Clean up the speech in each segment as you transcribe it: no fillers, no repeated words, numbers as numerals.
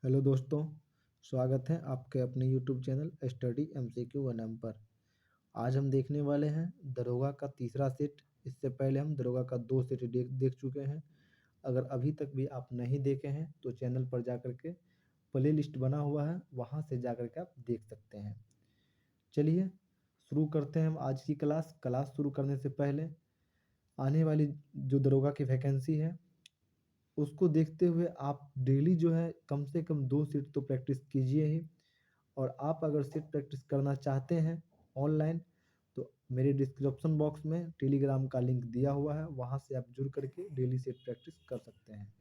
Hello दोस्तों, स्वागत है आपके अपने YouTube channel study MCQ one M पर। आज हम देखने वाले हैं दरोगा का तीसरा सेट। इससे पहले हम दरोगा का दो सेट देख देख चुके हैं। अगर अभी तक भी आप नहीं देखे हैं तो चैनल पर जाकर के प्ले लिस्ट बना हुआ है, वहाँ से जाकर के आप देख सकते हैं। चलिए शुरू करते हैं हम आज की क्लास। क्लास शुरू करने से पहले आने वाली जो दरोगा की वैकेंसी है उसको देखते हुए आप डेली जो है कम से कम 2 सेट तो प्रैक्टिस कीजिए ही। और आप अगर सेट प्रैक्टिस करना चाहते हैं ऑनलाइन तो मेरे डिस्क्रिप्शन बॉक्स में टेलीग्राम का लिंक दिया हुआ है, वहाँ से आप जुड़ करके डेली सेट प्रैक्टिस कर सकते हैं।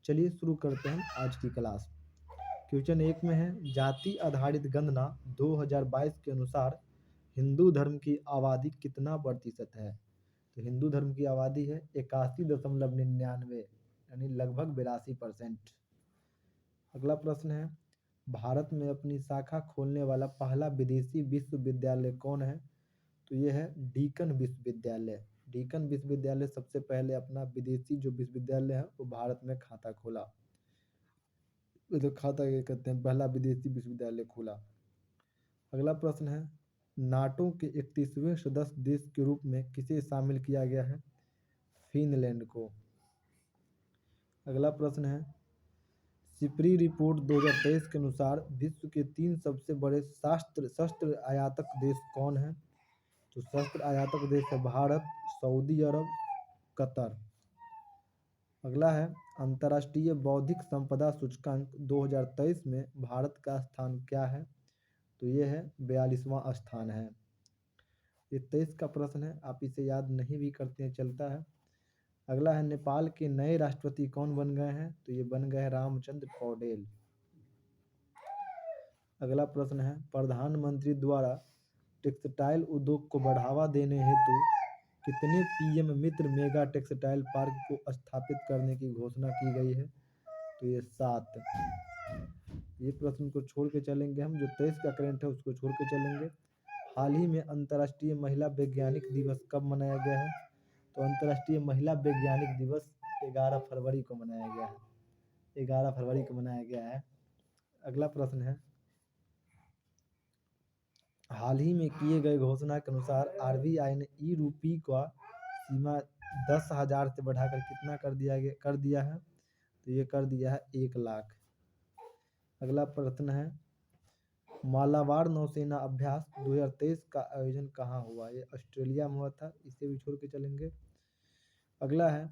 चलिए शुरू करते हैं आज की क्लास। क्वेश्चन 1 में है, जाति आधारित गणना 2022 के अनुसार हिंदू धर्म की आबादी कितना प्रतिशत है? तो हिंदू धर्म की आबादी है 81.99, यानी लगभग 82%। अगला प्रश्न है, भारत में अपनी शाखा खोलने वाला पहला विदेशी विश्वविद्यालय कौन है? तो यह है डीकन विश्वविद्यालय। डीकन विश्वविद्यालय सबसे पहले अपना विदेशी जो विश्वविद्यालय है वो भारत में खाता खोला। मतलब खाता क्या कहते हैं, पहला विदेशी विश्वविद्यालय खोला। अगला प्रश्न है, नाटो के 31वें सदस्य देश के रूप में किसे शामिल किया गया है? फिनलैंड को। अगला प्रश्न है, सिपरी रिपोर्ट 2023 के अनुसार विश्व के 3 सबसे बड़े शस्त्र आयातक देश कौन है? तो शस्त्र आयातक देश है भारत, सऊदी अरब, कतर। अगला है, अंतर्राष्ट्रीय बौद्धिक संपदा सूचकांक 2023 में भारत का स्थान क्या है? तो ये है 42वां स्थान है। ये 23 का प्रश्न है, आप इसे याद नहीं भी करते हैं चलता है। अगला है, नेपाल के नए राष्ट्रपति कौन बन गए हैं? तो ये बन गए हैं रामचंद्र पौडेल। अगला प्रश्न है, प्रधानमंत्री द्वारा टेक्सटाइल उद्योग को बढ़ावा देने हेतु कितने पीएम मित्र मेगा टेक्सटाइल पार्क को स्थापित करने की घोषणा की गई है? तो ये 7। ये प्रश्न को छोड़ के चलेंगे हम, जो 23 का करंट है उसको छोड़ के चलेंगे। हाल ही में अंतर्राष्ट्रीय महिला वैज्ञानिक दिवस कब मनाया गया है? तो अंतर्राष्ट्रीय महिला वैज्ञानिक दिवस 11 फरवरी को मनाया गया है। 11 फरवरी को मनाया गया है। अगला प्रश्न है, हाल ही में किए गए घोषणा के अनुसार आरबीआई ने ई रूपी का सीमा 10,000 से बढ़ाकर कितना कर दिया है? तो ये कर दिया है 1 लाख। अगला प्रश्न है, मालाबार नौसेना अभ्यास 2023 का आयोजन कहाँ हुआ? ये ऑस्ट्रेलिया में हुआ था, इसे भी छोड़ के चलेंगे। अगला है,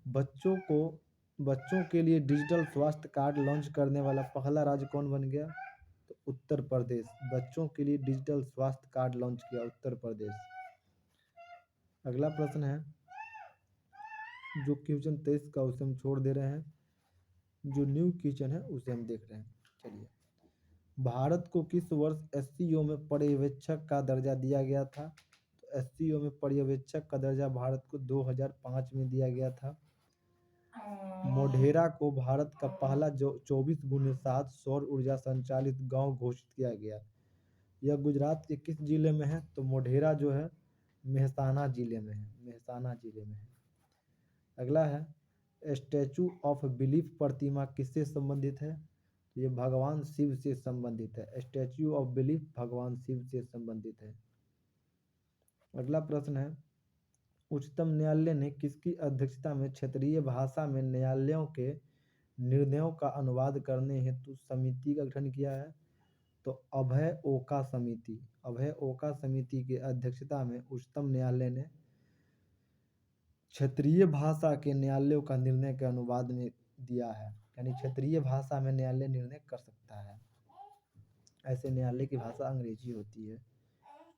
बच्चों के लिए डिजिटल स्वास्थ्य कार्ड लॉन्च करने वाला पहला राज्य कौन बन गया? तो उत्तर प्रदेश। बच्चों के लिए डिजिटल स्वास्थ्य कार्ड लॉन्च किया उत्तर प्रदेश। अगला प्रश्न है, जो क्वेश्चन 23 का उसे हम छोड़ दे रहे हैं, जो न्यू क्वेश्चन है उसे हम देख रहे हैं। चलिए, भारत को किस वर्ष एससीओ में पर्यवेक्षक का दर्जा दिया गया था? तो एससीओ में पर्यवेक्षक का दर्जा भारत को 2005 में दिया गया था। मोढेरा को भारत का पहला जो 24x7 सौर ऊर्जा संचालित गांव घोषित किया गया। यह गुजरात के किस जिले में है? तो मोढेरा जो है मेहसाना जिले में है। मेहसाना जिले में है। अगला है, स्टैचू ऑफ बिलीफ प्रतिमा किससे संबंधित है? तो ये भगवान शिव से संबंधित है। स्टैचू ऑफ बिलीफ भगवान शिव से संबंधित है। अगला प्रश्न है, उच्चतम न्यायालय ने किसकी अध्यक्षता में क्षेत्रीय भाषा में न्यायालयों के निर्णयों का अनुवाद करने हेतु समिति का गठन किया है? तो अभय ओका समिति। अभय ओका समिति की अध्यक्षता में उच्चतम न्यायालय ने क्षेत्रीय भाषा के न्यायालयों का निर्णय के अनुवाद में दिया है, यानी क्षेत्रीय भाषा में न्यायालय निर्णय कर सकता है। ऐसे न्यायालय की भाषा अंग्रेजी होती है।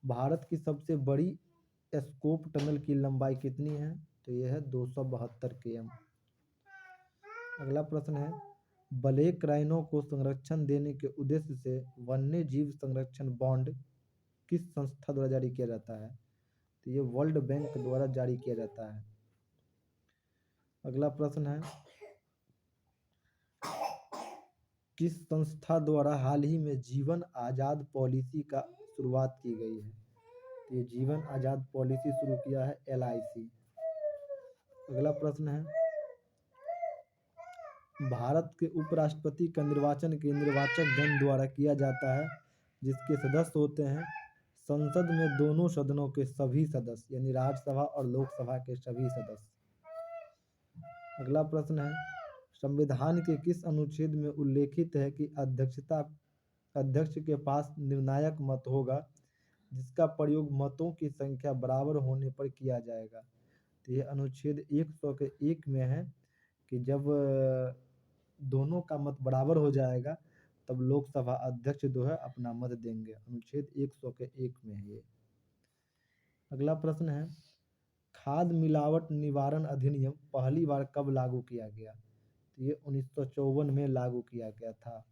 भारत की सबसे बड़ी स्कोप टनल की लंबाई कितनी है? तो यह है 272 km। अगला प्रश्न है, ब्लैक राइनो को संरक्षण देने के उद्देश्य से वन्य जीव संरक्षण बॉन्ड किस संस्था द्वारा जारी किया जाता है? तो ये वर्ल्ड बैंक द्वारा जारी किया जाता है। अगला प्रश्न है, किस संस्था द्वारा हाल ही में जीवन आजाद पॉलिसी का शुरुआत की गई है? तो ये जीवन आजाद पॉलिसी शुरू किया है LIC। अगला प्रश्न है, भारत के उपराष्ट्रपति का निर्वाचन के निर्वाचक गण द्वारा किया जाता है, जिसके सदस्य होते हैं संसद में दोनों सदनों के सभी सदस्य, यानी राज्यसभा और लोकसभा के सभी सदस्य। अगला प्रश्न है, संविधान के किस अनुच्छेद में उल्लेखित है कि अध्यक्ष के पास निर्णायक मत होगा, जिसका प्रयोग मतों की संख्या बराबर होने पर किया जाएगा? तो ये अनुच्छेद 101 में है कि जब दोनों का मत बराबर हो जाएगा तब लोकसभा अध्यक्ष जो है अपना मत देंगे। अनुच्छेद 101 में है ये। अगला प्रश्न है, खाद्य मिलावट निवारण अधिनियम पहली बार कब लागू किया गया? तो ये 1954 में लागू किया गया था।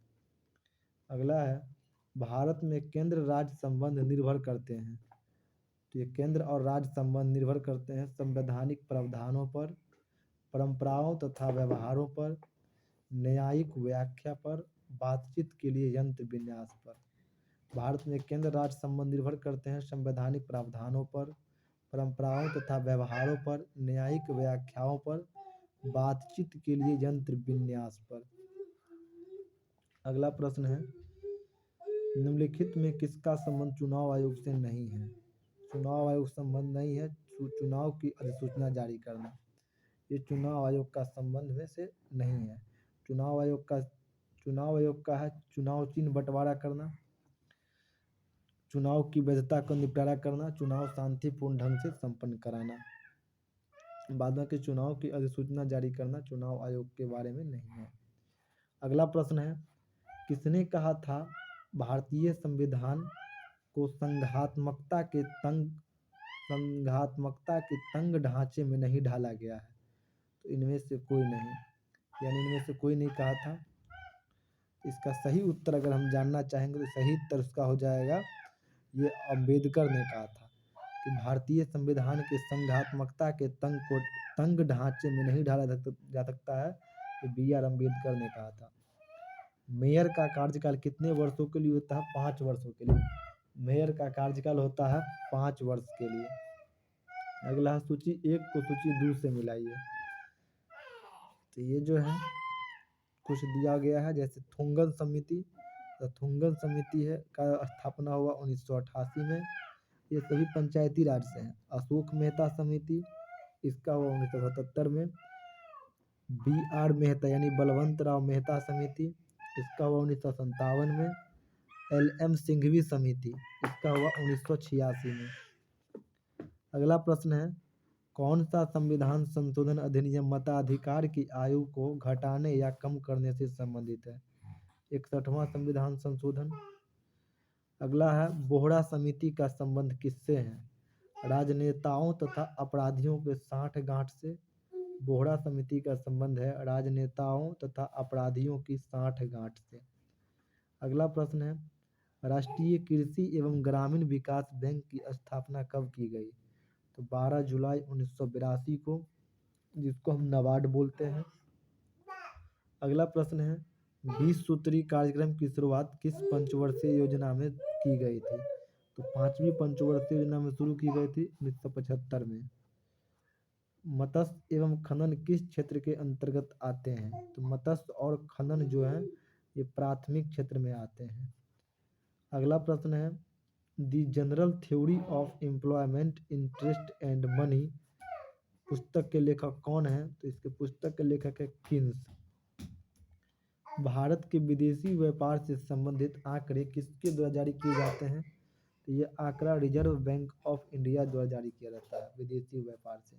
अगला है, भारत में केंद्र राज्य संबंध निर्भर करते हैं। तो ये केंद्र और राज्य संबंध निर्भर करते हैं संवैधानिक प्रावधानों पर, परंपराओं तथा व्यवहारों पर, न्यायिक व्याख्या पर, बातचीत के लिए यंत्र विन्यास पर। भारत में केंद्र राज्य संबंध निर्भर करते हैं संवैधानिक प्रावधानों पर, परंपराओं तथा व्यवहारों पर, न्यायिक व्याख्याओं पर, बातचीत के लिए यंत्र विन्यास पर। अगला प्रश्न है, निम्नलिखित में किसका संबंध चुनाव आयोग से नहीं है? चुनाव आयोग संबंध नहीं है चुनाव की अधिसूचना जारी करना, ये चुनाव आयोग का संबंध में से नहीं है। चुनाव आयोग का है चुनाव चिन्ह बंटवारा करना, चुनाव की वैधता का निपटारा करना, चुनाव शांतिपूर्ण ढंग से संपन्न कराना। बाद में के चुनाव की अधिसूचना जारी करना चुनाव आयोग के बारे में नहीं है। अगला प्रश्न है, किसने कहा था भारतीय संविधान को संघात्मकता के तंग ढांचे में नहीं ढाला गया है? तो इनमें से कोई नहीं, यानी इनमें से कोई नहीं कहा था। इसका सही उत्तर अगर हम जानना चाहेंगे तो सही उत्तर उसका हो जाएगा, ये अम्बेडकर ने कहा था कि भारतीय संविधान के संघात्मकता के तंग ढांचे में नहीं ढाला जा सकता है, ये BR अम्बेडकर ने कहा था। मेयर का कार्यकाल कितने वर्षों के लिए होता है? 5 वर्षों के लिए। मेयर का कार्यकाल होता है 5 वर्ष के लिए। अगला सूची 1 को सूची 2 से मिलाइए। तो ये जो है कुछ दिया गया है, जैसे थुंगन समिति, तो थुंगन समिति है का स्थापना हुआ 1988 में, ये सभी पंचायती राज से हैं। अशोक मेहता समिति, इसका हुआ 1977 में। BR मेहता यानी बलवंत राव मेहता समिति, इसका हुआ 1957 में। LM सिंघवी समिति, इसका हुआ 1986 में। अगला प्रश्न है, कौन सा संविधान संशोधन अधिनियम मताधिकार की आयु को घटाने या कम करने से संबंधित है? 61वां संविधान संशोधन। अगला है, बोहरा समिति का संबंध किससे है? राजनेताओं तथा अपराधियों के साठगांठ से। बोहरा समिति का संबंध है राजनेताओं तथा अपराधियों की साठगांठ से। अगला प्रश्न है, राष्ट्रीय कृषि एवं ग्रामीण विकास बैंक की स्थापना कब की गई? तो 12 जुलाई 1982 को, जिसको हम नाबार्ड बोलते हैं। अगला प्रश्न है, 20 सूत्री कार्यक्रम की शुरुआत किस पंचवर्षीय योजना में की गई थी? तो 5वीं पंचवर्षीय योजना में शुरू की गई थी 1975 में। मत्स्य एवं खनन किस क्षेत्र के अंतर्गत आते हैं? तो मत्स्य और खनन जो है ये प्राथमिक क्षेत्र में आते हैं। अगला प्रश्न है, the general theory of employment interest and money पुस्तक के लेखक कौन है? तो इसके पुस्तक के लेखक है किन्स। भारत के विदेशी व्यापार से संबंधित आंकड़े किसके द्वारा जारी किए जाते हैं? तो ये आंकड़ा रिजर्व बैंक ऑफ इंडिया द्वारा जारी किया जाता है विदेशी व्यापार से।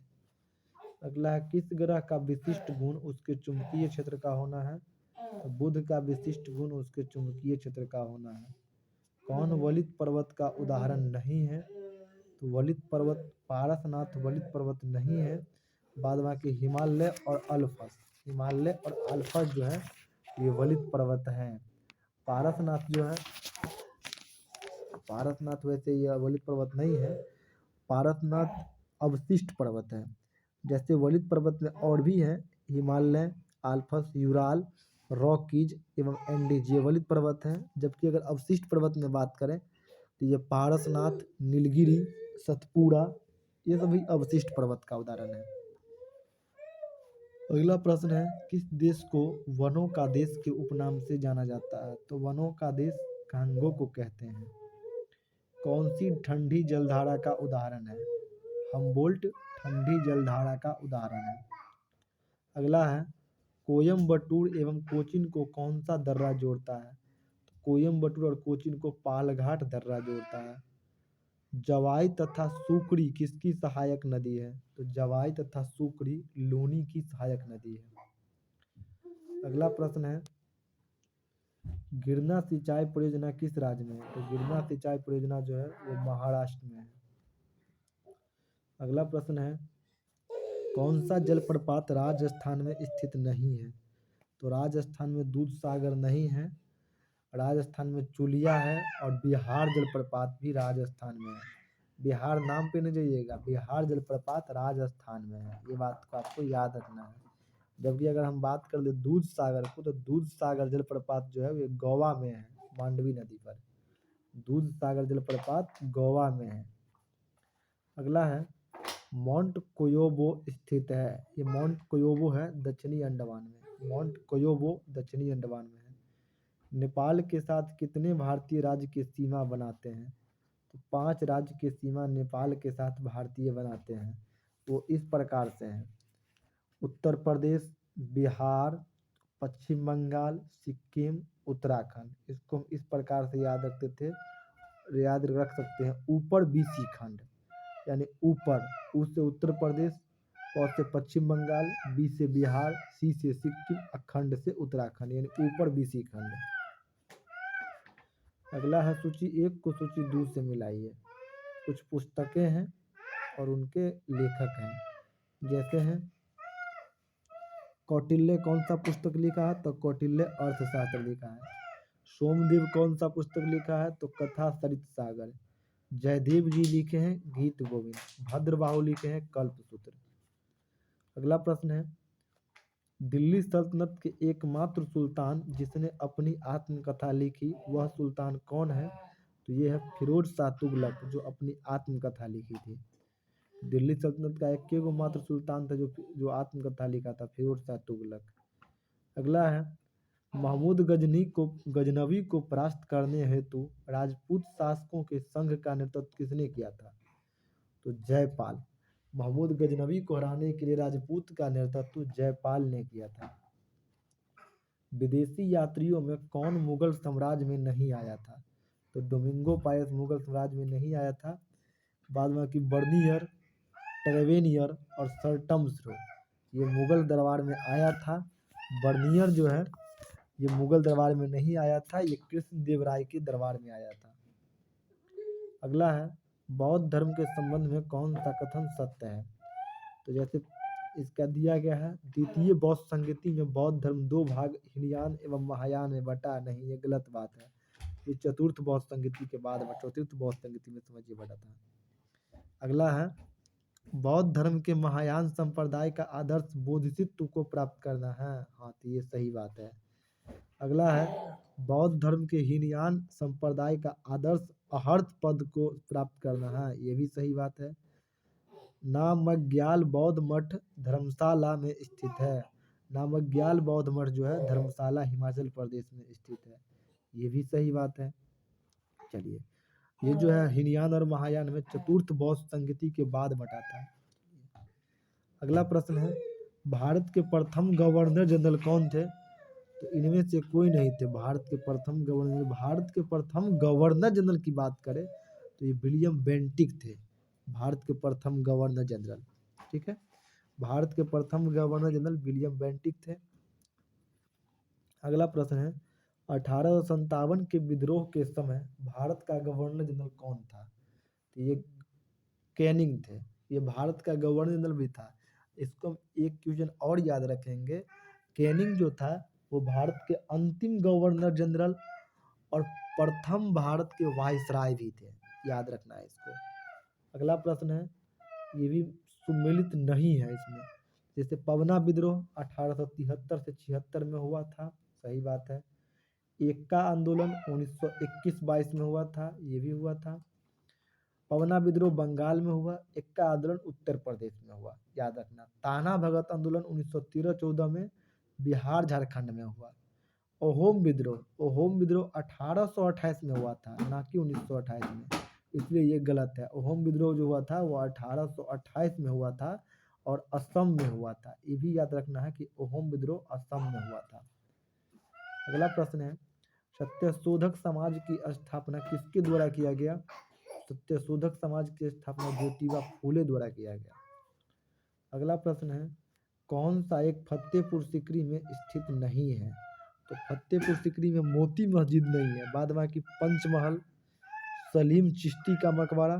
अगला है, किस ग्रह का विशिष्ट गुण उसके चुंबकीय क्षेत्र का होना है? तो बुध का विशिष्ट गुण उसके चुंबकीय क्षेत्र का होना है। कौन वलित पर्वत का उदाहरण नहीं है? तो वलित पर्वत, पारसनाथ वलित पर्वत नहीं है। बाद बाकी हिमालय और अल्पस जो है ये वलित पर्वत हैं। पारसनाथ जो है, पारसनाथ वैसे यह वलित पर्वत नहीं है, पारसनाथ अवशिष्ट पर्वत है। जैसे वलित पर्वत में और भी है, हिमालय, अल्पस, यूराल, रॉकीज एवं एंडीज, ये वलित पर्वत हैं। जबकि अगर अवशिष्ट पर्वत में बात करें तो ये पारसनाथ, नीलगिरी, सतपुड़ा, ये सभी अवशिष्ट पर्वत का उदाहरण है। अगला प्रश्न है, किस देश को वनों का देश के उपनाम से जाना जाता है? तो वनों का देश कांगो को कहते हैं। कौन सी ठंडी जलधारा का उदाहरण है? हम्बोल्ट ठंडी जलधारा का उदाहरण है। अगला है, कोयम्बटूर एवं कोचीन को कौन सा दर्रा जोड़ता है? तो कोयम्बटूर और कोचीन को पालघाट दर्रा जोड़ता है। जवाई तथा सुकड़ी किसकी सहायक नदी है? तो जवाई तथा सुकड़ी लूनी की सहायक नदी है। अगला प्रश्न है, गिरना सिंचाई परियोजना किस राज्य में है? तो गिरना सिंचाई परियोजना जो है वो महाराष्ट्र में है। अगला प्रश्न है, कौन सा जलप्रपात राजस्थान में स्थित नहीं है? तो राजस्थान में दूध सागर नहीं है, राजस्थान में चुलिया है, और बिहार जलप्रपात भी राजस्थान में है। बिहार नाम पे नहीं जाइएगा, बिहार जलप्रपात राजस्थान में है, ये बात को आपको याद रखना है। जबकि अगर हम बात कर ले दूध सागर को, तो दूध सागर जलप्रपात जो है वो गोवा में है, मांडवी नदी पर। दूध सागर जलप्रपात गोवा में है। अगला है, माउंट कोयोबो स्थित है। ये माउंट कोयोबो है दक्षिणी अंडमान में। माउंट कोयोबो दक्षिणी अंडमान में है। नेपाल के साथ कितने भारतीय राज्य की सीमा बनाते हैं? तो 5 राज्य की सीमा नेपाल के साथ भारतीय बनाते हैं। वो इस प्रकार से हैं, उत्तर प्रदेश, बिहार, पश्चिम बंगाल, सिक्किम, उत्तराखंड। इसको हम इस प्रकार से याद रख सकते हैं। ऊपर बीसी खंड, यानी ऊपर, ऊ से उत्तर प्रदेश, प से पश्चिम बंगाल, बी से बिहार, सी से सिक्किम, अखंड से उत्तराखंड, यानी ऊपर बीसी खंड। अगला है, सूची 1 को सूची 2 से मिलाइए। कुछ पुस्तकें हैं और उनके लेखक हैं। जैसे हैं, कौटिल्य कौन सा पुस्तक लिखा है? तो कौटिल्य अर्थशास्त्र लिखा है। सोमदेव कौन सा पुस्तक लिखा है? तो कथा सरित सागर। जयदेव जी लिखे हैं गीत गोविंद। भद्रबाहु लिखे हैं कल्पसूत्र। अगला प्रश्न है, दिल्ली सल्तनत के एकमात्र सुल्तान जिसने अपनी आत्मकथा लिखी, वह सुल्तान कौन है? तो ये है फिरोज शाह तुगलक, जो अपनी आत्मकथा लिखी थी। दिल्ली सल्तनत का एक मात्र सुल्तान था जो आत्मकथा लिखा था, फिरोज शाह तुगलक। अगला है, महमूद गजनवी को परास्त करने हेतु राजपूत शासकों के संघ का नेतृत्व किसने किया था? तो जयपाल। महमूद गजनवी को हराने के लिए राजपूत का नेतृत्व जयपाल ने किया था। विदेशी यात्रियों में कौन मुगल साम्राज्य में नहीं आया था? तो डोमिंगो पायस मुगल साम्राज्य में नहीं आया था। बाद में कि बर्नियर, ट्रेवेनियर और सर्टम्सरो, ये मुगल दरबार में आया था। बर्नियर जो है ये मुगल दरबार में नहीं आया था, ये कृष्णदेव राय के दरबार में आया था। अगला है, बौद्ध धर्म के संबंध में कौन सा कथन सत्य है? तो जैसे इसका दिया गया है, द्वितीय बौद्ध संगति में बौद्ध धर्म 2 भाग हीनयान एवं महायान में बटा नहीं, ये गलत बात है। ये चतुर्थ बौद्ध संगति के बाद चतुर्थ बौद्ध संगति में समझिए बटा था। अगला है, बौद्ध धर्म के महायान संप्रदाय का आदर्श बोधिसत्व को प्राप्त करना है। हाँ, तो ये सही बात है। अगला है, बौद्ध धर्म के हीनयान संप्रदाय का आदर्श अहर्त पद को प्राप्त करना है, ये भी सही बात है। नामग्याल बौद्ध मठ धर्मशाला में स्थित है। नामग्याल बौद्ध मठ जो है धर्मशाला हिमाचल प्रदेश में स्थित है, ये भी सही बात है। चलिए, ये जो है हीनयान और महायान में चतुर्थ बौद्ध संगति के बाद बटा था। अगला प्रश्न है, भारत के प्रथम गवर्नर जनरल कौन थे? तो इनमें से कोई नहीं थे। भारत के प्रथम गवर्नर जनरल की बात करें तो ये विलियम बेंटिक थे, भारत के प्रथम गवर्नर जनरल। ठीक है, भारत के प्रथम गवर्नर जनरल विलियम बेंटिक थे। अगला प्रश्न है, 1857 के विद्रोह के समय भारत का गवर्नर जनरल कौन था? तो ये कैनिंग थे, ये भारत का गवर्नर जनरल भी था। इसको हम एक क्वेश्चन और याद रखेंगे, कैनिंग जो था वो भारत के अंतिम गवर्नर जनरल और प्रथम भारत के वायसराय भी थे, याद रखना है इसको। अगला प्रश्न है, ये भी सुमेलित नहीं है इसमें। जैसे पवना विद्रोह 1873 से 76 में हुआ था, सही बात है। एक्का आंदोलन 1921-22 में हुआ था, ये भी हुआ था। पवना विद्रोह बंगाल में हुआ, इक्का आंदोलन उत्तर प्रदेश में हुआ, याद रखना। ताना भगत आंदोलन 1913-14 में बिहार झारखंड में हुआ। ओहोम विद्रोह 1828 में हुआ था, ना कि 1928 में, इसलिए ये गलत है। ओहोम विद्रोह जो हुआ था वो 1828 में हुआ था और असम में हुआ था। ये भी याद रखना है कि ओहोम विद्रोह असम में हुआ था। अगला प्रश्न है, सत्यशोधक समाज की स्थापना किसके द्वारा किया गया? सत्यशोधक समाज की स्थापना ज्योतिबा फूले द्वारा किया गया। अगला प्रश्न है, कौन सा एक फतेहपुर सीकरी में स्थित नहीं है? तो फतेहपुर सीकरी में मोती मस्जिद नहीं है, बाद बाकी पंचमहल, सलीम चिश्ती का मकबरा,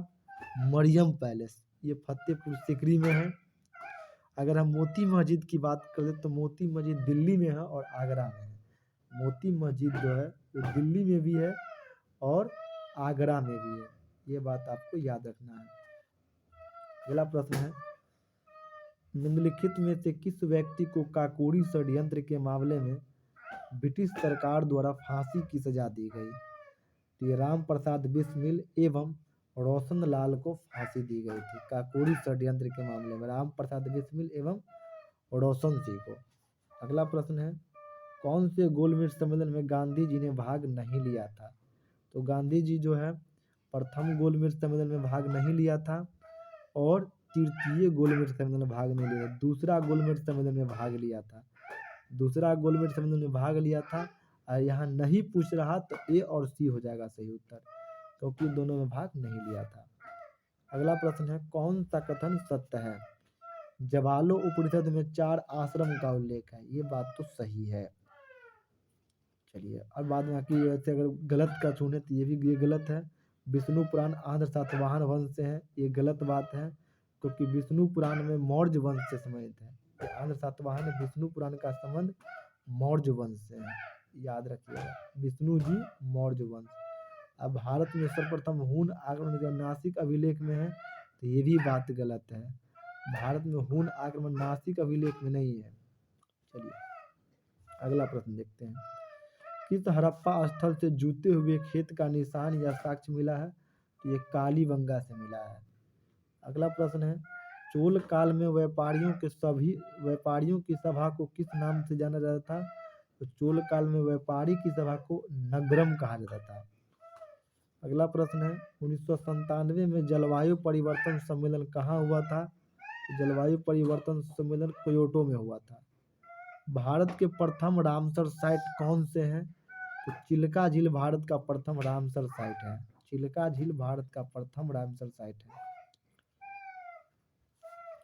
मरियम पैलेस, ये फतेहपुर सीकरी में है। अगर हम मोती मस्जिद की बात करें तो मोती मस्जिद दिल्ली में है और आगरा में है। मोती मस्जिद जो है वो दिल्ली में भी है और आगरा में भी है, ये बात आपको याद रखना है। अगला प्रश्न है, निम्नलिखित में से किस व्यक्ति को काकोरी षड्यंत्र के मामले में ब्रिटिश सरकार द्वारा फांसी की सजा दी गई? तो ये राम प्रसाद बिस्मिल एवं रोशन लाल को फांसी दी गई थी काकोरी षड्यंत्र के मामले में, राम प्रसाद बिस्मिल एवं रोशन सिंह को। अगला प्रश्न है, कौन से गोलमेज सम्मेलन में गांधी जी ने भाग नहीं लिया था? तो गांधी जी जो है प्रथम गोलमेज सम्मेलन में भाग नहीं लिया था और तृतीय गोलमेज सम्मेलन में भाग नहीं लिया, दूसरा गोलमेज सम्मेलन में भाग लिया था। दूसरा गोलमेज सम्मेलन में भाग लिया था। यहाँ नहीं पूछ रहा तो ए और सी हो जाएगा सही उत्तर, क्योंकि दोनों में भाग नहीं लिया था। अगला प्रश्न है, कौन सा कथन सत्य है? जवालो उपनिषद में 4 आश्रम का उल्लेख है, ये बात तो सही है। चलिए, और बाद में कि ऐसे अगर गलत का चुने तो ये गलत है। विष्णु पुराण आंध्र सातवाहन वंश से है, ये गलत बात है, क्योंकि विष्णु पुराण में मौर्य वंश से संबंधित है। आंध्र सातवाहन विष्णु पुराण का संबंध मौर्य वंश से है, याद रखिएगा, विष्णु जी मौर्य वंश। अब भारत में सर्वप्रथम हून आक्रमण जो नासिक अभिलेख में है, तो ये भी बात गलत है। भारत में हून आक्रमण नासिक अभिलेख में नहीं है। चलिए अगला प्रश्न देखते हैं, किस हड़प्पा स्थल से जूते हुए खेत का निशान या साक्ष्य मिला है? तो ये कालीबंगा से मिला है। अगला प्रश्न है, चोल काल में व्यापारियों की सभा को किस नाम से जाना जाता था? तो चोल काल में व्यापारी की सभा को नगरम कहा जाता था। अगला प्रश्न है, 1997 में जलवायु परिवर्तन सम्मेलन कहाँ हुआ था? तो जलवायु परिवर्तन सम्मेलन क्योटो में हुआ था। भारत के प्रथम रामसर साइट कौन से हैं? तो चिल्का झील भारत का प्रथम रामसर साइट है। चिल्का झील भारत का प्रथम रामसर साइट है।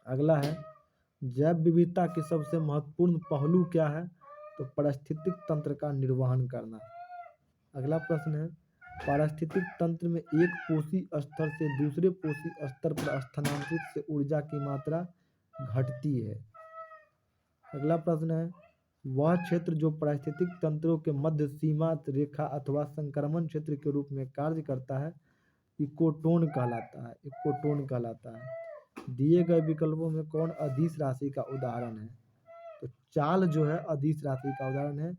अगला है, जैव विविधता के सबसे महत्वपूर्ण पहलू क्या है? तो पारिस्थितिक तंत्र का निर्वहन करना। अगला प्रश्न है, पारिस्थितिक तंत्र में एक पोषी स्तर से दूसरे पोषी स्तर पर स्थानांतरित से ऊर्जा की मात्रा घटती है। अगला प्रश्न है, वह क्षेत्र जो पारिस्थितिक तंत्रों के मध्य सीमा रेखा अथवा संक्रमण क्षेत्र के रूप में कार्य करता है, इकोटोन कहलाता है। इकोटोन कहलाता है। दिए गए विकल्पों में कौन अदिश राशि का उदाहरण है? तो चाल जो है अदिश राशि का उदाहरण है।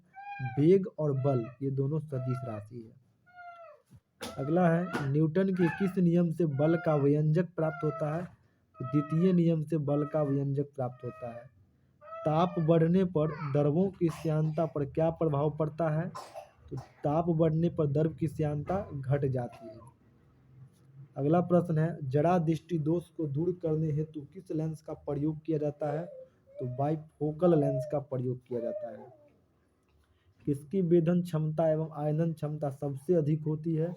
वेग और बल ये दोनों सदिश राशि है। अगला है, न्यूटन के किस नियम से बल का व्यंजक प्राप्त होता है? तो द्वितीय नियम से बल का व्यंजक प्राप्त होता है। ताप बढ़ने पर द्रवों की श्यानता पर क्या प्रभाव पड़ता है? तो ताप बढ़ने पर द्रव की श्यानता घट जाती है। अगला प्रश्न है, जड़ा दृष्टि दोष को दूर करने हेतु किस लेंस का प्रयोग किया जाता है? तो बाइफोकल लेंस का प्रयोग किया जाता है। किसकी वेधन क्षमता एवं आयनन क्षमता सबसे अधिक होती है?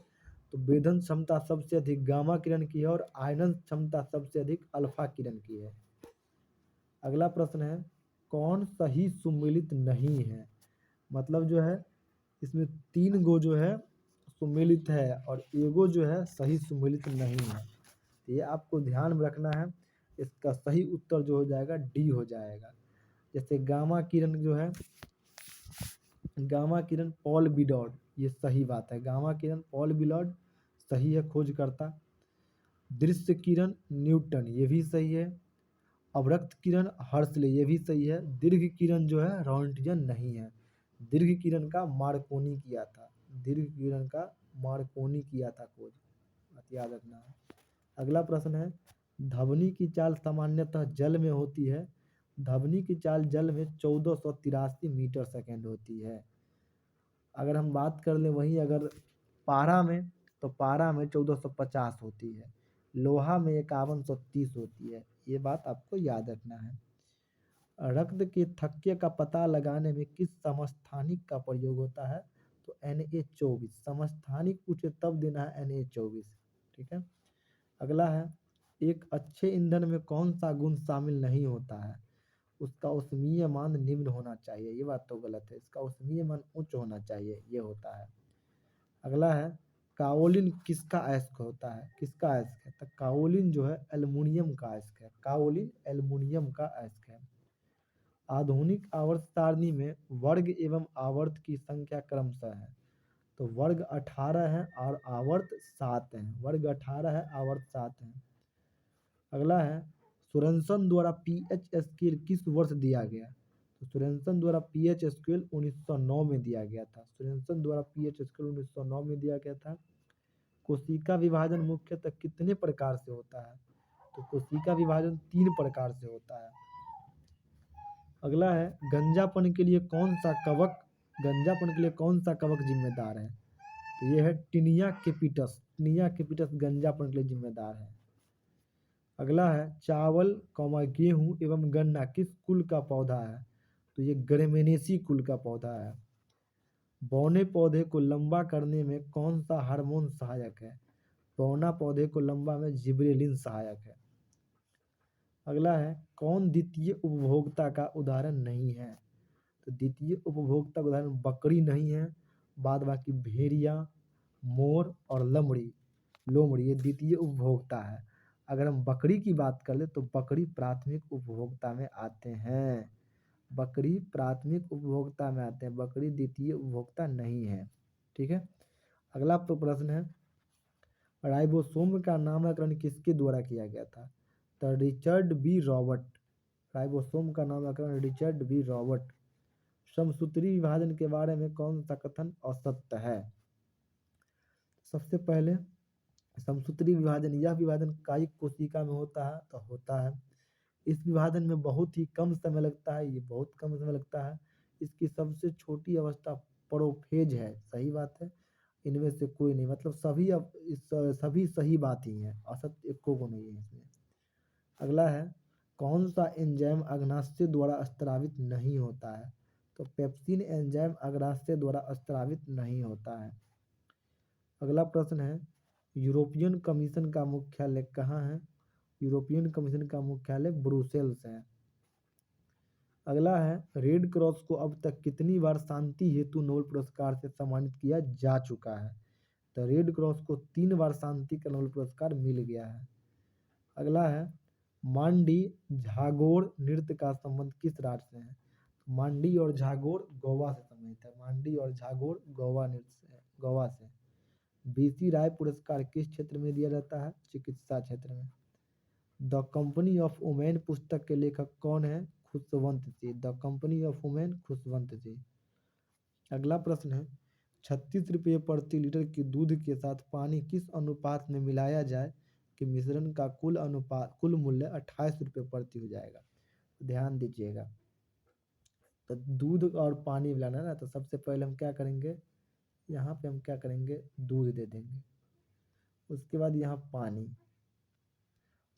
तो वेधन क्षमता सबसे अधिक गामा किरण की है और आयनन क्षमता सबसे अधिक अल्फा किरण की है। अगला प्रश्न है, कौन सही सुमेलित नहीं है? मतलब जो है इसमें 3 गो जो है सुमेलित है और एगो जो है सही सुमेलित नहीं है। ये आपको ध्यान में रखना है। इसका सही उत्तर जो हो जाएगा डी हो जाएगा। जैसे गामा किरण जो है, गामा किरण पॉल बिडॉड, ये सही बात है। गामा किरण पॉल बिडॉड सही है खोजकर्ता। दृश्य किरण न्यूटन, ये भी सही है। अवरक्त किरण हर्सले, ये भी सही है। दीर्घ किरण जो है रॉन्टजन नहीं है। दीर्घ किरण का मार्कोनी किया था। दीर्घ किरण का मार्कोनी किया था खोज, याद रखना है। अगला प्रश्न है, धवनी की चाल सामान्यतः जल में होती है। धवनी की चाल जल में 1483 मीटर सेकेंड होती है। अगर हम बात कर लें वहीं अगर पारा में, तो पारा में 1450 होती है। लोहा में 5130 होती है। ये बात आपको याद रखना है। रक्त के थक्के का पता लगाने में किस समस्थानिक का प्रयोग होता है? तो Na24। समस्थानिक पूछे तब देना है Na24। ठीक है। अगला है, एक अच्छे ईंधन में कौन सा गुण शामिल नहीं होता है? उसका ऊष्मीय मान निम्न होना चाहिए। ये बात तो गलत है, इसका ऊष्मीय मान उच्च होना चाहिए, ये होता है। अगला है, काओलिन किसका अयस्क होता है? किसका अयस्क है? तो काओलिन जो है एल्युमिनियम का अयस्क है। काओलिन एल्युमिनियम का अयस्क है। आधुनिक आवर्त सारणी में वर्ग एवं आवर्त की संख्या क्रमशः है। तो वर्ग 18 है और आवर्त 7 है। वर्ग 18 है, आवर्त 7 है। अगला है, सोरेनसन द्वारा पीएच स्केल किस वर्ष दिया गया? तो सोरेनसन द्वारा पीएच स्केल 1909 में दिया गया था। सोरेनसन द्वारा पीएच स्केल 1909 में दिया गया था। कोशिका विभाजन मुख्यतः कितने प्रकार से होता है? तो कोशिका विभाजन 3 प्रकार से होता है। अगला है, गंजापन के लिए कौन सा कवक जिम्मेदार है? तो ये है टिनिया केपिटस। टिनिया केपिटस गंजापन के लिए जिम्मेदार है। अगला है, चावल गेहूं एवं गन्ना किस कुल का पौधा है? तो ये ग्रेमिनेसी कुल का पौधा है। बौने पौधे को लंबा करने में कौन सा हार्मोन सहायक है? बौना पौधे को लंबा में जिबरेलिन सहायक है। अगला है, कौन द्वितीय उपभोक्ता का उदाहरण नहीं है? तो द्वितीय उपभोक्ता का उदाहरण बकरी नहीं है, बाद बाकी भेड़िया, मोर और लोमड़ी ये द्वितीय उपभोक्ता है। अगर हम बकरी की बात कर ले तो बकरी प्राथमिक उपभोक्ता में आते हैं। बकरी प्राथमिक उपभोक्ता में आते हैं, बकरी द्वितीय उपभोक्ता नहीं है। ठीक है। अगला प्रश्न है, राइबोसोम का नामकरण किसके द्वारा किया गया था? तो रिचर्ड बी रॉबर्ट। राइबोसोम का नामकरण रिचर्ड बी रॉबर्ट। समसूत्री विभाजन के बारे में कौन सा कथन असत्य है? सबसे पहले, समसूत्री विभाजन, यह विभाजन कायिक कोशिका में होता है, तो होता है। इस विभाजन में बहुत ही कम समय लगता है, ये बहुत कम समय लगता है। इसकी सबसे छोटी अवस्था प्रोफेज है, सही बात है। इनमें से कोई नहीं, मतलब सभी सही बात ही है, असत्य एको को नहीं है इसमें। अगला है, कौन सा एंजाइम अग्नाशय द्वारा स्त्रावित नहीं होता है? तो पेप्सिन एंजाइम अग्नाशय द्वारा स्त्रावित नहीं होता है। अगला प्रश्न है, यूरोपियन कमीशन का मुख्यालय कहाँ है? यूरोपियन कमीशन का मुख्यालय ब्रुसेल्स है। अगला है, रेड क्रॉस को अब तक कितनी बार शांति हेतु नोबेल पुरस्कार से सम्मानित किया जा चुका है? तो रेड क्रॉस को 3 बार शांति का नोबेल पुरस्कार मिल गया है। अगला है, मांडी झागोर नृत्य का संबंध किस राज्य से है? मांडी और झागोर गोवा से संबंधित है। मांडी और झागोर गोवा नृत्य से, गोवा से। बीसी राय पुरस्कार किस क्षेत्र में दिया जाता है? चिकित्सा क्षेत्र में। द कंपनी ऑफ वुमेन पुस्तक के लेखक कौन है? Khushwant Singh. The company of women, Khushwant Singh. अगला प्रश्न है, 36 रुपये प्रति लीटर की दूध के साथ पानी किस अनुपात में मिलाया जाए कि मिश्रण का कुल मूल्य 28 रुपये प्रति हो जाएगा? ध्यान दीजिएगा। तो दूध और पानी मिलाना है ना, तो सबसे पहले हम क्या करेंगे, यहाँ पे हम क्या करेंगे, दूध दे देंगे। उसके बाद यहाँ पानी,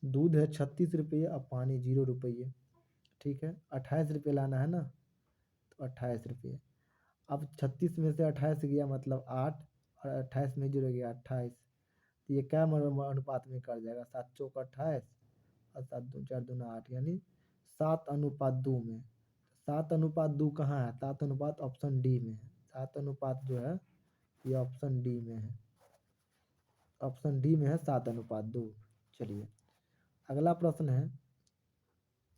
दूध है 36 रुपये और पानी 0 रुपये। ठीक है, 28 रुपये लाना है ना, तो 28 रुपये। अब 36 में से 28 गया मतलब 8, और 28 में 0 गया 28। तो ये क्या अनुपात में कर जाएगा? 7 चौक 28 और 7 दूनी 4 दूना 8, यानी 7:2 में। 7:2 कहाँ है? 7 ऑप्शन डी में है। 7 जो है ये ऑप्शन डी में है। ऑप्शन डी में है 7:2। चलिए, अगला प्रश्न है,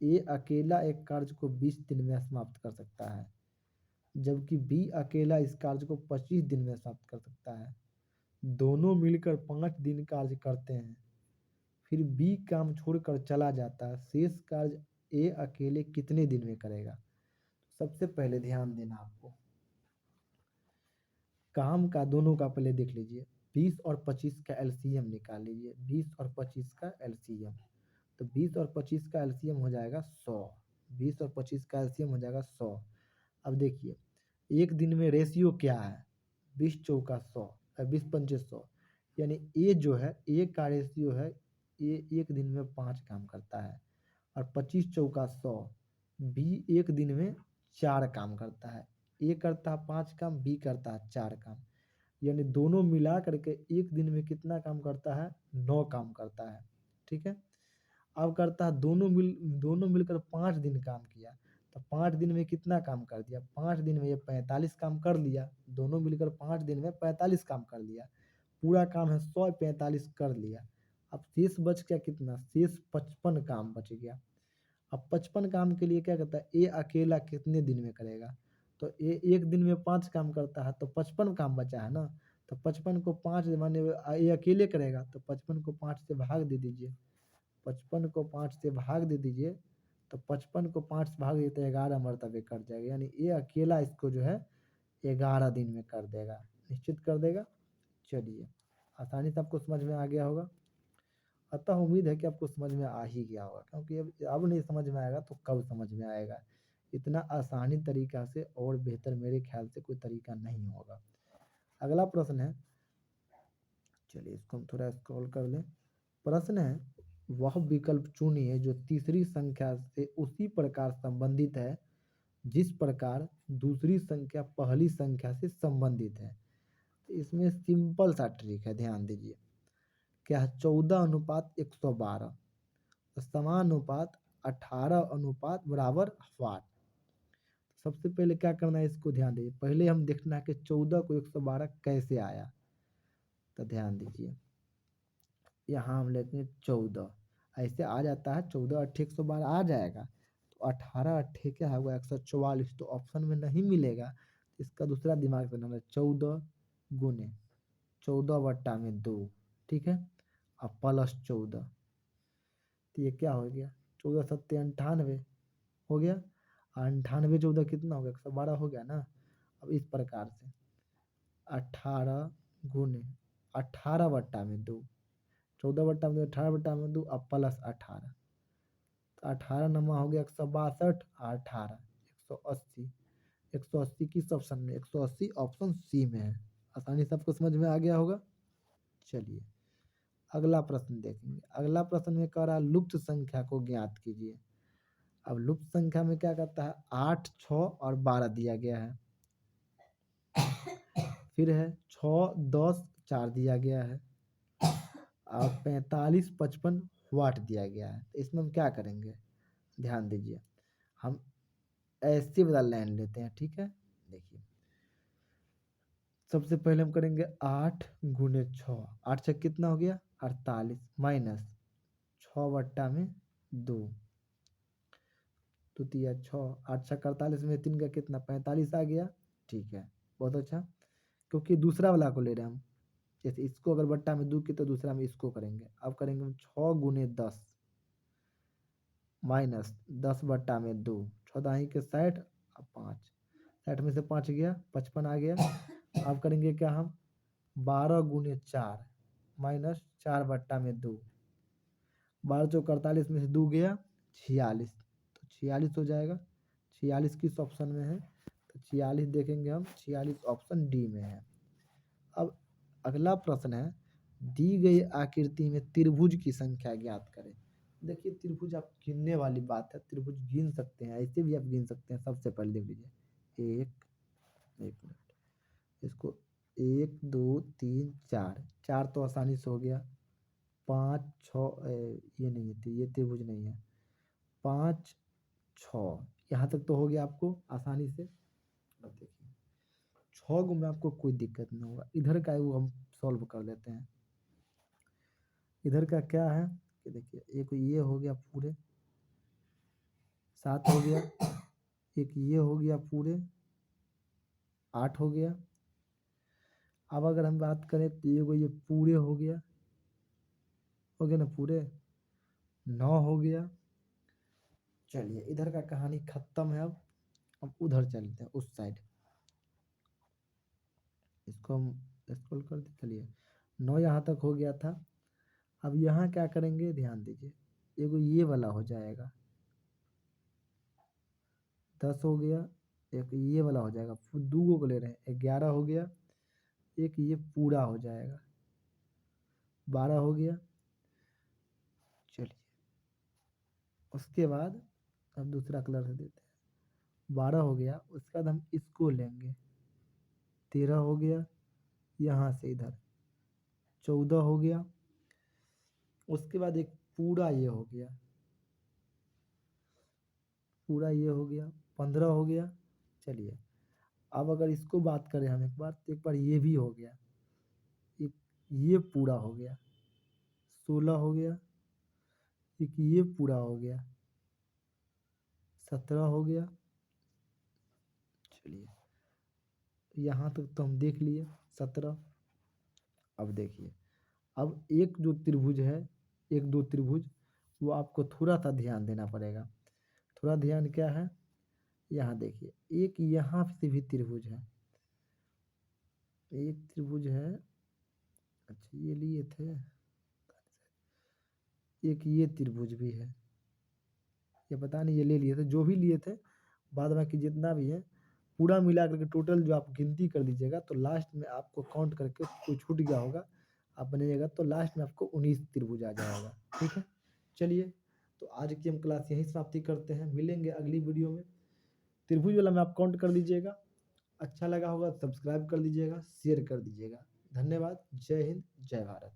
ए अकेला एक कार्य को 20 दिन में समाप्त कर सकता है, जबकि बी अकेला इस कार्य को 25 दिन में समाप्त कर सकता है। दोनों मिलकर 5 दिन कार्य करते हैं, फिर बी काम छोड़कर चला जाता है। शेष कार्य ए अकेले कितने दिन में करेगा? सबसे पहले ध्यान देना आपको, काम का दोनों का पहले देख लीजिए। 20 और 25 का एलसीएम निकाल लीजिए, 20 और 25 का एलसीएम। तो 20 और 25 का एलसीएम हो जाएगा 100, 20 और 25 का एलसीएम हो जाएगा 100। अब देखिए एक दिन में रेशियो क्या है, 20 चौका 100, 20 पंचे 100, यानी ए जो है ए का रेशियो है, ये एक दिन में 5 काम करता है। और 25 चौका 100, बी एक दिन में 4 काम करता है। ए करता है 5 काम, बी करता है 4 काम, यानी दोनों मिला करके एक दिन में कितना काम करता है, 9 काम करता है। ठीक है, अब करता है दोनों मिलकर 5 दिन काम किया, तो 5 दिन में कितना काम कर दिया, 5 दिन में ये 45 काम कर लिया, दोनों मिलकर 5 दिन में 45 काम कर लिया, पूरा काम है 100, 45 कर लिया। अब शेष बच गया कितना, शेष 55 काम बच गया। अब 55 काम के लिए क्या कहता है, ए अकेला कितने दिन में करेगा, तो ए एक दिन में 5 काम करता है, तो 55 काम बचा है ना, तो 55 को 5 माने ए अकेले करेगा, तो 55 को 5 से भाग दे दीजिए, 55 को 5 से भाग दे दीजिए, तो 55 को 5 से भाग देते तो 11 मरतबे कर जाएगा, यानी ये अकेला इसको जो है 11 दिन में कर देगा, निश्चित कर देगा। चलिए आसानी से आपको समझ में आ गया होगा, अतः उम्मीद है कि आपको समझ में आ ही गया होगा, क्योंकि अब नहीं समझ में आएगा तो कब समझ में आएगा। इतना आसानी तरीका से और बेहतर मेरे ख्याल से कोई तरीका नहीं होगा। अगला प्रश्न है, चलिए इसको हम थोड़ा स्क्रॉल कर लें। प्रश्न है, वह विकल्प चुनिए जो तीसरी संख्या से उसी प्रकार संबंधित है जिस प्रकार दूसरी संख्या पहली संख्या से संबंधित है। इसमें सिंपल सा ट्रिक है, ध्यान दीजिए। क्या है, 14:112, समानुपात 18:8। सबसे पहले क्या करना है, इसको ध्यान दीजिए, पहले हम देखना है कि 14 को 112 कैसे आया। तो ध्यान दीजिए, यहाँ हम लेते हैं 14, ऐसे आ जाता है, 14 अट्ठे 112 आ जाएगा, तो 18 अट्ठे क्या होगा 144, तो ऑप्शन में नहीं मिलेगा। इसका दूसरा दिमाग बनाना, 14 गुने 14/2, ठीक है, अब प्लस 14, तो ये क्या हो गया, 14 सत्ते 98 हो गया, 98 14 कितना हो गया, 112 हो गया ना। अब इस प्रकार से 18 गुने 18/2, 14/2 18/2, अब प्लस 18, तो 18 नमा हो गया 162, 18 180, 180 किस ऑप्शन में, 180 ऑप्शन सी में है। आसानी से आपको समझ में आ गया होगा। चलिए अगला प्रश्न देखेंगे। अगला प्रश्न में कह रहा है लुप्त संख्या को ज्ञात कीजिए। अब लुप्त संख्या में क्या कहता है, 8, 6 और 12 दिया गया है, फिर है 6, 10, 4 दिया गया है, और 45, 55 वाट दिया गया है। तो इसमें हम क्या करेंगे, ध्यान दीजिए, हम ऐसे वाला लाइन लेते हैं, ठीक है। देखिए सबसे पहले हम करेंगे 8 गुने 6, 8 छः कितना हो गया 48, माइनस 6/2, तो दिया 6, 8 छः 48 में 3 का कितना 45 आ गया, ठीक है, बहुत अच्छा। क्योंकि दूसरा वाला को ले रहे हैं हम, जैसे इसको अगर बट्टा में 2 की तो दूसरा में इसको करेंगे। अब करेंगे हम 6 गुने 10 माइनस 10/2, 14 के 60, अब 5, 60 में से 5 गया 55 आ गया। अब करेंगे क्या हम, 12 गुने 4 माइनस 4/2, 12 चौक 48 में से 2 गया 46, तो 46 हो जाएगा। 46 किस ऑप्शन में है, तो 46 देखेंगे हम, 46 ऑप्शन डी में है। अब अगला प्रश्न है, दी गई आकृति में त्रिभुज की संख्या ज्ञात करें। देखिए त्रिभुज आप गिनने वाली बात है, त्रिभुज गिन सकते हैं, ऐसे भी आप गिन सकते हैं। सबसे पहले देख लीजिए, एक मिनट, इसको 1 2 3 4, 4 तो आसानी से हो गया, 5 6, ये नहीं है, ये त्रिभुज नहीं है, 5 6 यहाँ तक तो हो गया आपको आसानी से। अब देखिए 6 में आपको कोई दिक्कत नहीं होगा, इधर का वो हम सॉल्व कर लेते हैं। इधर का क्या है कि देखिए, एक ये हो गया पूरे 7 हो गया, एक ये हो गया पूरे 8 हो गया। अब अगर हम बात करें तो ये पूरे हो गया ना पूरे 9 हो गया। चलिए इधर का कहानी खत्म है। अब उधर चलते हैं उस साइड, इसको हम स्क्रॉल कर दे, चलिए 9 यहाँ तक हो गया था। अब यहाँ क्या करेंगे ध्यान दीजिए, एगो ये वाला हो जाएगा, 10 हो गया, एक ये वाला हो जाएगा, दूगो को ले रहे हैं, 11 हो गया, एक ये पूरा हो जाएगा, 12 हो गया। चलिए उसके बाद अब दूसरा कलर से देते हैं, 12 हो गया, उसके बाद हम इसको लेंगे, 13 हो गया, यहाँ से इधर 14 हो गया, उसके बाद एक पूरा ये हो गया, पूरा ये हो गया, 15 हो गया। चलिए अब अगर इसको बात करें हम एक बार, तो एक बार ये भी हो गया, एक ये पूरा हो गया, 16 हो गया, एक ये पूरा हो गया, 17 हो गया। चलिए यहाँ तक तो हम देख लिए 17। अब देखिए, अब एक जो त्रिभुज है, एक दो त्रिभुज, वो आपको थोड़ा सा ध्यान देना पड़ेगा। थोड़ा ध्यान क्या है, यहाँ देखिए, एक यहाँ से भी त्रिभुज है, एक त्रिभुज है, अच्छा ये लिए थे, एक ये त्रिभुज भी है, ये पता नहीं ये ले लिए थे, जो भी लिए थे, बाद बाकी जितना भी है पूरा मिला करके टोटल जो आप गिनती कर दीजिएगा, तो लास्ट में आपको काउंट करके कोई छूट गया होगा, आप बनिएगा तो लास्ट में आपको 19 त्रिभुज आ जाएगा। ठीक है, चलिए तो आज की हम क्लास यहीं समाप्ति करते हैं, मिलेंगे अगली वीडियो में। त्रिभुज वाला में आप काउंट कर दीजिएगा, अच्छा लगा होगा सब्सक्राइब कर दीजिएगा, शेयर कर दीजिएगा। धन्यवाद, जय हिंद, जय भारत।